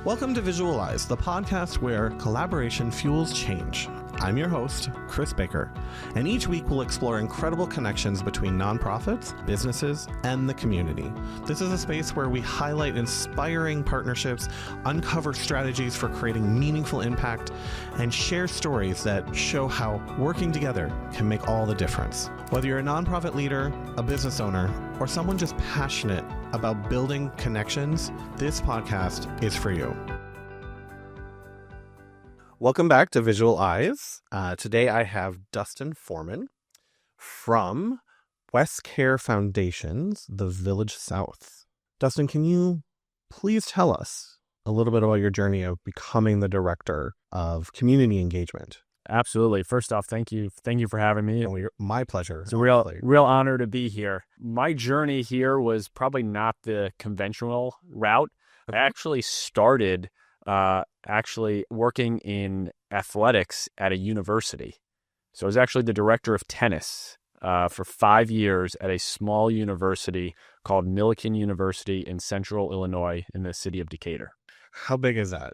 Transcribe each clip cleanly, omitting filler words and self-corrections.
Welcome to Visualize, the podcast where collaboration fuels change. I'm your host, Chris Baker, and each week we'll explore incredible connections between nonprofits, businesses, and the community. This is a space where we highlight inspiring partnerships, uncover strategies for creating meaningful impact, and share stories that show how working together can make all the difference. Whether you're a nonprofit leader, a business owner, or someone just passionate about building connections, this podcast is for you. Welcome back to Visual Eyes. Today I have Dustin Forman from WestCare Foundation's The Village South. Dustin, can you please tell us a little bit about your journey of becoming the director of community engagement? Absolutely. First off, thank you for having me. My pleasure. It's a real honor to be here. My journey here was probably not the conventional route. I actually started working in athletics at a university. So I was actually the director of tennis for 5 years at a small university called Millikin University in central Illinois in the city of Decatur. How big is that?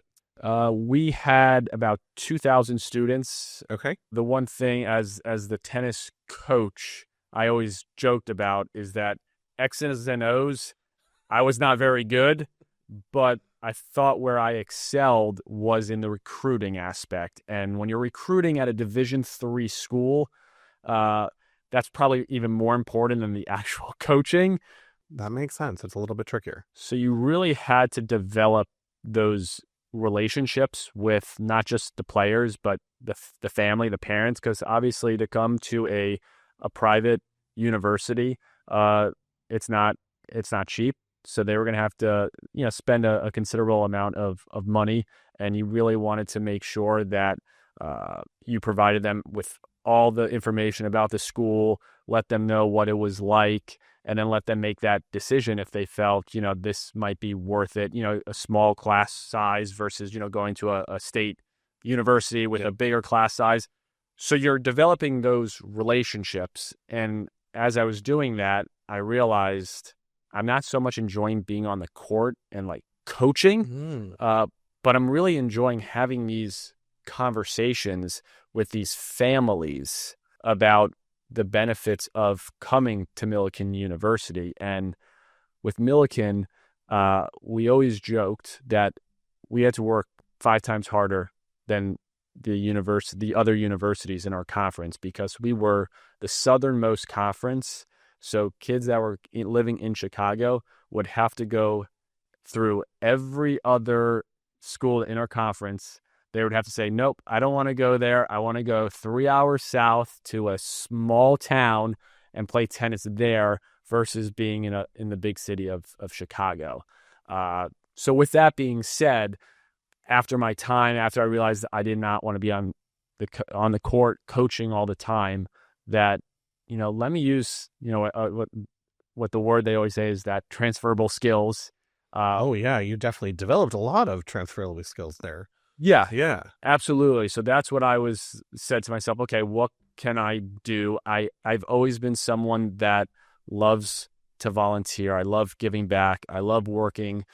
We had about 2,000 students. Okay. The one thing as the tennis coach I always joked about is that X's and O's, I was not very good, but I thought where I excelled was in the recruiting aspect. And when you're recruiting at a Division III school, that's probably even more important than the actual coaching. That makes sense. It's a little bit trickier. So you really had to develop those relationships with not just the players, but the family, the parents, because obviously to come to a private university, it's not cheap. So they were going to have to, spend a considerable amount of money, and you really wanted to make sure that you provided them with all the information about the school, let them know what it was like, and then let them make that decision if they felt, this might be worth it, a small class size versus, going to a state university with a bigger class size. So you're developing those relationships. And as I was doing that, I realized I'm not so much enjoying being on the court and like coaching, but I'm really enjoying having these conversations with these families about the benefits of coming to Millikin University. And with Millikin, we always joked that we had to work 5 times harder than the other universities in our conference because we were the southernmost conference. So kids that were living in Chicago would have to go through every other school in our conference. They would have to say, nope, I don't want to go there. I want to go 3 hours south to a small town and play tennis there versus being in the big city of Chicago. So with that being said, after I realized that I did not want to be on the court coaching all the time, that let me use, what the word they always say is that transferable skills. You definitely developed a lot of transferable skills there. Yeah, absolutely. So that's what I said to myself, okay, what can I do? I've always been someone that loves to volunteer. I love giving back. I love working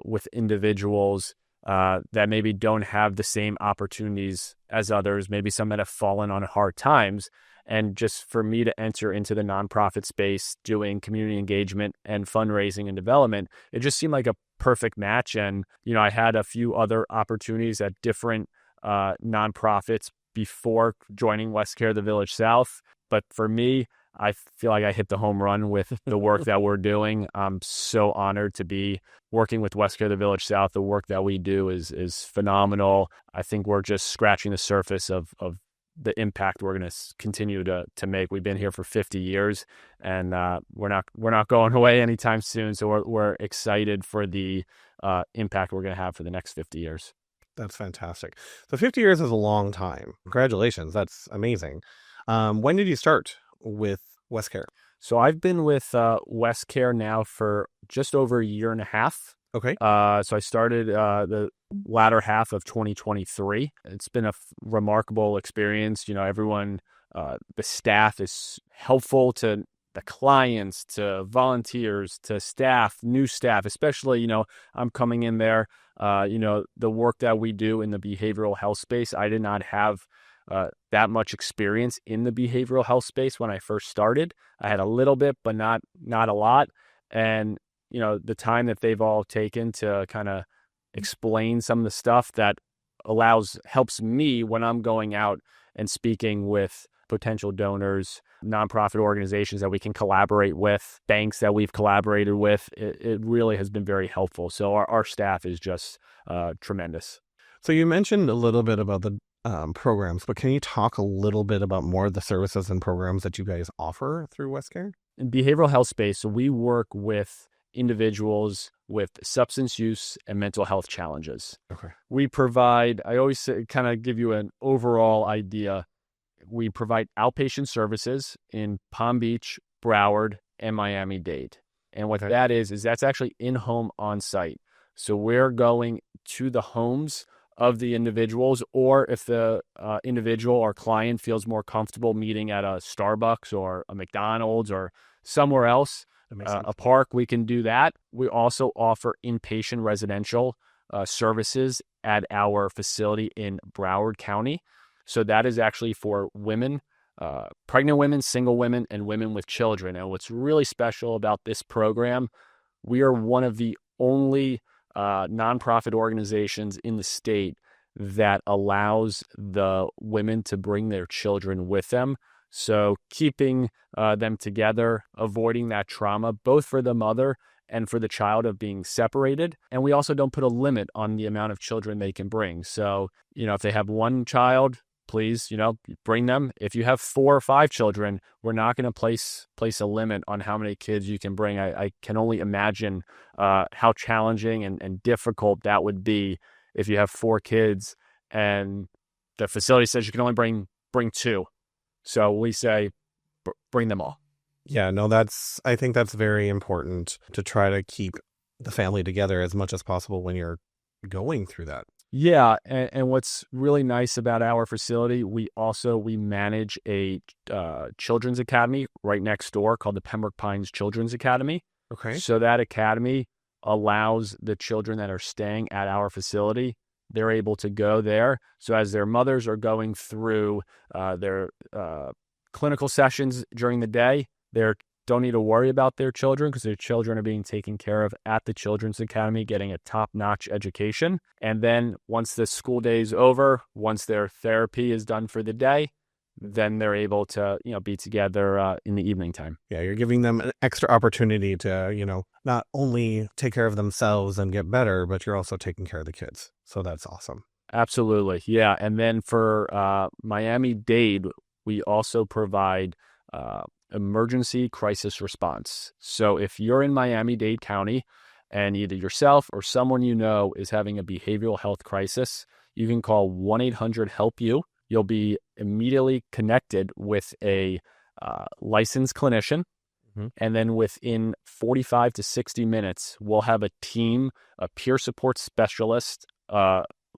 with individuals that maybe don't have the same opportunities as others, maybe some that have fallen on hard times. And just for me to enter into the nonprofit space, doing community engagement and fundraising and development, it just seemed like a perfect match. And, I had a few other opportunities at different nonprofits before joining WestCare The Village South. But for me, I feel like I hit the home run with the work that we're doing. I'm so honored to be working with WestCare The Village South. The work that we do is phenomenal. I think we're just scratching the surface of the impact we're going to continue to make. We've been here for 50 years, and we're not going away anytime soon. So we're excited for the impact we're going to have for the next 50 years. That's fantastic. So 50 years is a long time. Congratulations. That's amazing. When did you start with WestCare? So I've been with WestCare now for just over a year and a half. Okay. So I started the latter half of 2023. It's been a remarkable experience. Everyone, the staff is helpful to the clients, to volunteers, to staff, new staff, especially, I'm coming in there The work that we do in the behavioral health space, I did not have that much experience in the behavioral health space when I first started. I had a little bit, but not a lot. And, the time that they've all taken to kind of explain some of the stuff that helps me when I'm going out and speaking with potential donors, nonprofit organizations that we can collaborate with, banks that we've collaborated with. It really has been very helpful. So our staff is just tremendous. So you mentioned a little bit about the programs, but can you talk a little bit about more of the services and programs that you guys offer through WestCare? In behavioral health space, so we work with individuals with substance use and mental health challenges. Okay. We provide, I always kind of give you an overall idea. We provide outpatient services in Palm Beach, Broward, and Miami-Dade. And what that is that's actually in-home on-site. So we're going to the homes of the individuals, or if the individual or client feels more comfortable meeting at a Starbucks or a McDonald's or somewhere else, a park, we can do that. We also offer inpatient residential services at our facility in Broward County. So that is actually for women, pregnant women, single women, and women with children. And what's really special about this program, we are one of the only nonprofit organizations in the state that allows the women to bring their children with them. So keeping them together, avoiding that trauma, both for the mother and for the child of being separated. And we also don't put a limit on the amount of children they can bring. So, if they have one child, please, bring them. If you have 4 or 5 children, we're not going to place a limit on how many kids you can bring. I can only imagine how challenging and difficult that would be if you have 4 kids and the facility says you can only bring 2. So we say, bring them all. Yeah, no, I think that's very important to try to keep the family together as much as possible when you're going through that. Yeah, and what's really nice about our facility, we manage a children's academy right next door called the Pembroke Pines Children's Academy. Okay. So that academy allows the children that are staying at our facility, they're able to go there. So as their mothers are going through their clinical sessions during the day, they don't need to worry about their children because their children are being taken care of at the Children's Academy, getting a top-notch education. And then once the school day is over, once their therapy is done for the day, then they're able to, be together in the evening time. Yeah, you're giving them an extra opportunity to, not only take care of themselves and get better, but you're also taking care of the kids. So that's awesome. Absolutely. Yeah. And then for Miami-Dade, we also provide emergency crisis response. So if you're in Miami-Dade County and either yourself or someone is having a behavioral health crisis, you can call 1-800-HELP-YOU. You'll be immediately connected with a licensed clinician. Mm-hmm. And then within 45 to 60 minutes, we'll have a team, a peer support specialist,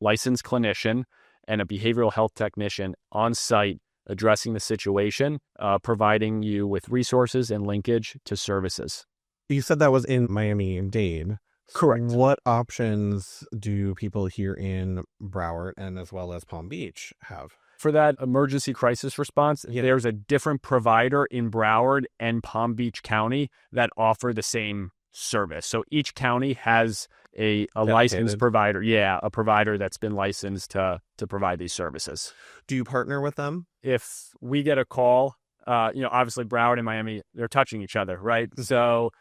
licensed clinician, and a behavioral health technician on site addressing the situation, providing you with resources and linkage to services. You said that was in Miami-Dade. Correct. What options do people here in Broward and as well as Palm Beach have? For that emergency crisis response, there's a different provider in Broward and Palm Beach County that offer the same service. So each county has a licensed provider. Yeah, a provider that's been licensed to provide these services. Do you partner with them? If we get a call, obviously Broward and Miami, they're touching each other, right? So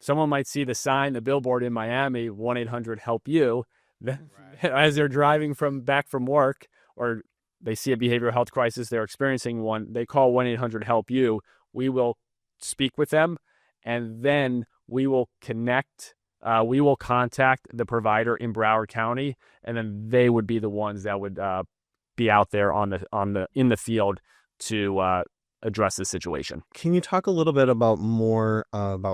someone might see the sign, the billboard in Miami, 1-800-HELP-YOU. Then, as they're driving back from work, or they see a behavioral health crisis, they're experiencing one, they call 1-800-HELP-YOU. We will speak with them, and then we will connect. We will contact the provider in Broward County, and then they would be the ones that would be out there in the field to address the situation. Can you talk a little bit about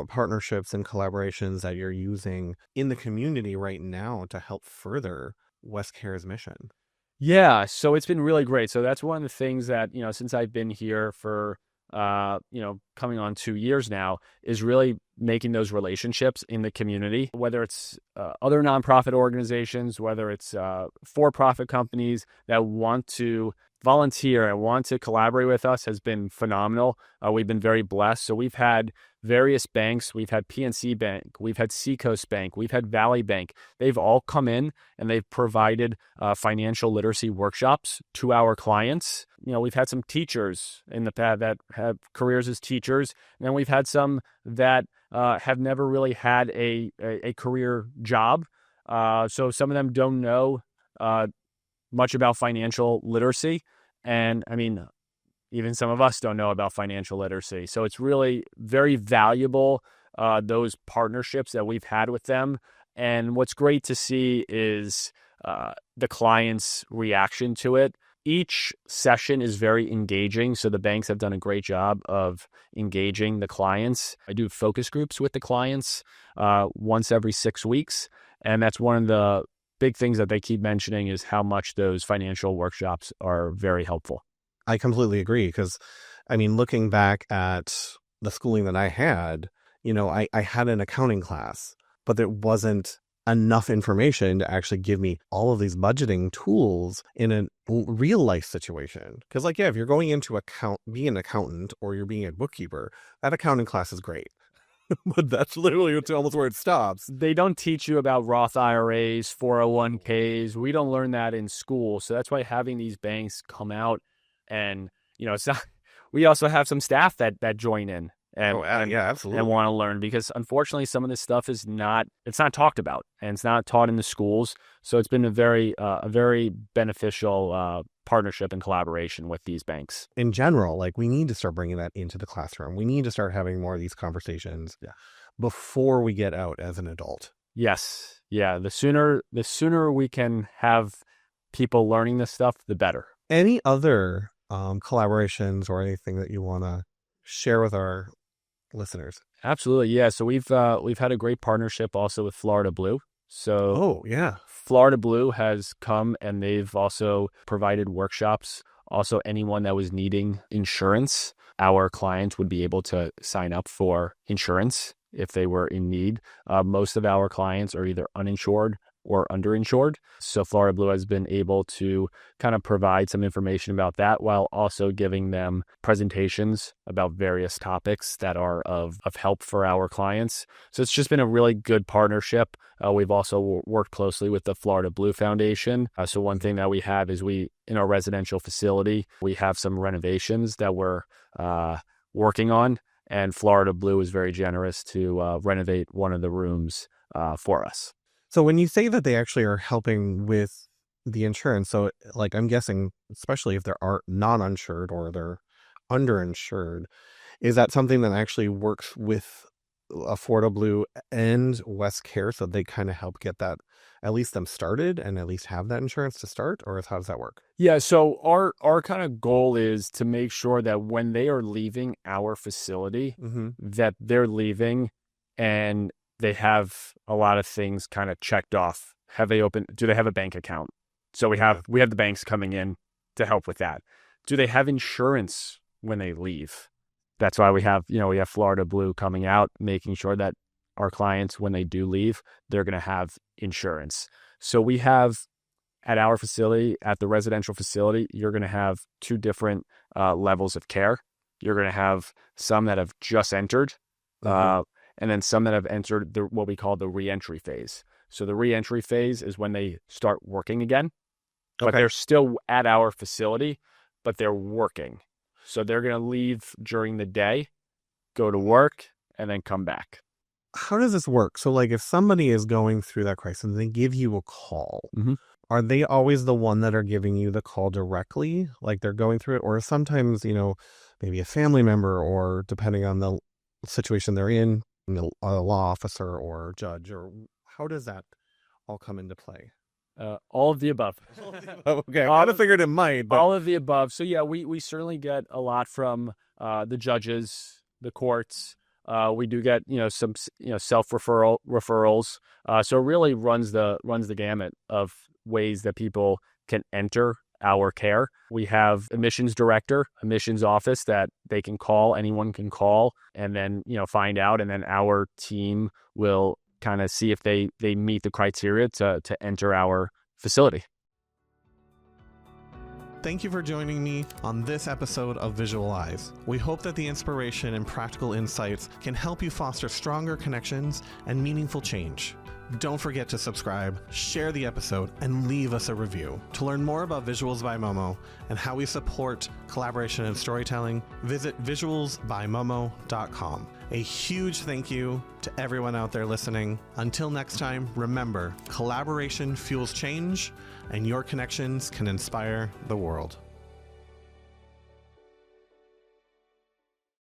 partnerships and collaborations that you're using in the community right now to help further WestCare's mission? Yeah, so it's been really great. So that's one of the things that, since I've been here for, coming on 2 years now, is really making those relationships in the community, whether it's other nonprofit organizations, whether it's for-profit companies that want to volunteer and want to collaborate with us, has been phenomenal. We've been very blessed. So we've had various banks. We've had PNC Bank. We've had Seacoast Bank. We've had Valley Bank. They've all come in and they've provided financial literacy workshops to our clients. We've had some teachers in the past that have careers as teachers, and then we've had some that have never really had a career job. So some of them don't know much about financial literacy. And I mean, even some of us don't know about financial literacy. So it's really very valuable, those partnerships that we've had with them. And what's great to see is the client's reaction to it. Each session is very engaging. So the banks have done a great job of engaging the clients. I do focus groups with the clients once every 6 weeks. And that's one of the big things that they keep mentioning, is how much those financial workshops are very helpful. I completely agree, because I mean, looking back at the schooling that I had, I had an accounting class, but there wasn't enough information to actually give me all of these budgeting tools in a real life situation. Because if you're going into being an accountant, or you're being a bookkeeper, that accounting class is great. But that's literally almost where it stops. They don't teach you about Roth IRAs, 401ks. We don't learn that in school. So that's why having these banks come out and, it's not, we also have some staff that join in and yeah, absolutely, and want to learn, because unfortunately some of this stuff it's not talked about, and it's not taught in the schools. So it's been a very beneficial partnership and collaboration with these banks. In general, we need to start bringing that into the classroom. We need to start having more of these conversations before we get out as an adult. Yes. Yeah. The sooner we can have people learning this stuff, the better. Any other collaborations or anything that you want to share with our listeners? Absolutely. Yeah. So we've had a great partnership also with Florida Blue. So Florida Blue has come and they've also provided workshops. Also, anyone that was needing insurance, our clients would be able to sign up for insurance if they were in need. Most of our clients are either uninsured or underinsured. So Florida Blue has been able to kind of provide some information about that, while also giving them presentations about various topics that are of help for our clients. So it's just been a really good partnership. We've also worked closely with the Florida Blue Foundation. So one thing that we have is in our residential facility, we have some renovations that we're working on, and Florida Blue is very generous to renovate one of the rooms for us. So when you say that they actually are helping with the insurance, so I'm guessing, especially if they are non-insured or they're underinsured, is that something that actually works with Florida Blue and WestCare, so they kind of help get that, at least them started, and at least have that insurance to start? Or how does that work? Yeah, so our kind of goal is to make sure that when they are leaving our facility, that they're leaving and they have a lot of things kind of checked off. Do they have a bank account? So we have the banks coming in to help with that. Do they have insurance when they leave? That's why we have Florida Blue coming out, making sure that our clients, when they do leave, they're going to have insurance. So we have at our facility, at the residential facility, you're going to have two different levels of care. You're going to have some that have just entered, and then some that have entered what we call the reentry phase. So the reentry phase is when they start working again, but they're still at our facility, but they're working. So they're going to leave during the day, go to work, and then come back. How does this work? So if somebody is going through that crisis and they give you a call, are they always the one that are giving you the call directly? They're going through it? Or sometimes, maybe a family member, or depending on the situation they're in, a law officer or judge, or how does that all come into play? All of the above. Okay, I figured it might. But... all of the above. So yeah, we certainly get a lot from the judges, the courts. We do get some referrals. So it really runs the gamut of ways that people can enter our care. We have admissions director, admissions office that they can call, anyone can call, and then, find out. And then our team will kind of see if they meet the criteria to enter our facility. Thank you for joining me on this episode of Visualize. We hope that the inspiration and practical insights can help you foster stronger connections and meaningful change. Don't forget to subscribe, share the episode, and leave us a review. To learn more about Visuals by Momo and how we support collaboration and storytelling, visit visualsbymomo.com. A huge thank you to everyone out there listening. Until next time, remember, collaboration fuels change, and your connections can inspire the world.